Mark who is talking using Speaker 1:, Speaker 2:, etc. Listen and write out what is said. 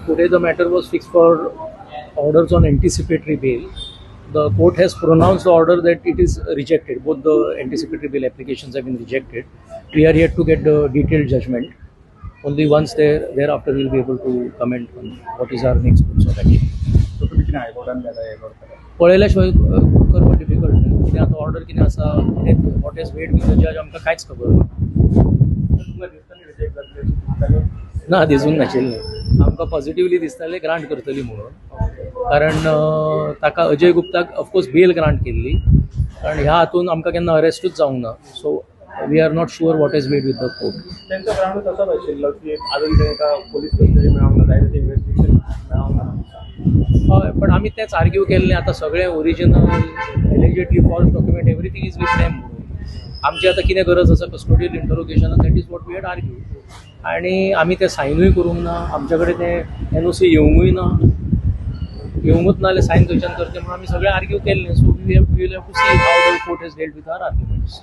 Speaker 1: Today the matter was fixed for orders on anticipatory bail. The court has pronounced the order that it is rejected. Both the anticipatory bail applications have been rejected. We are yet to get the detailed judgment. Only once thereafter we will be able to comment on what is our next course of action. पळयल्याशिवाय करप difficult न्ही कित्याक आतां order कितें आसा what is weight with the जज आमकां कांयच खबर ना दिसूंक नाशिल्लें आमकां पॉझिटिवली दिसतालें ग्रांट करतली म्हणून कारण ताका अजय गुप्ताक ऑफकोर्स बेल ग्रांट केल्ली कारण ह्या हातून आमकां केन्ना अरेस्टूच जावंक ना so we are not sure what is weight with the court
Speaker 2: त्यांचा ग्राउंड तसाच आशिल्लो की अजून तांकां पोलीस कस्टडी मेळोंक ना जायते इन्व्हेस्टिगेशन मेळोंक ना
Speaker 1: हय पण आमी तेंच आर्ग्यू केल्लें आतां सगळें original allegedly false document everything is with them म्हणून आमची आतां कितें गरज आसा custodial interrogation that is what we had argue आनी आमी तें सायनूय करूंक ना आमच्या कडेन तें एनओसी येवंकूय ना येवंकूच ना जाल्यार सायन खंयच्यान करचें म्हणून आमी सगळें आर्ग्यू केल्लें so we will have to see how the court has dealt with our arguments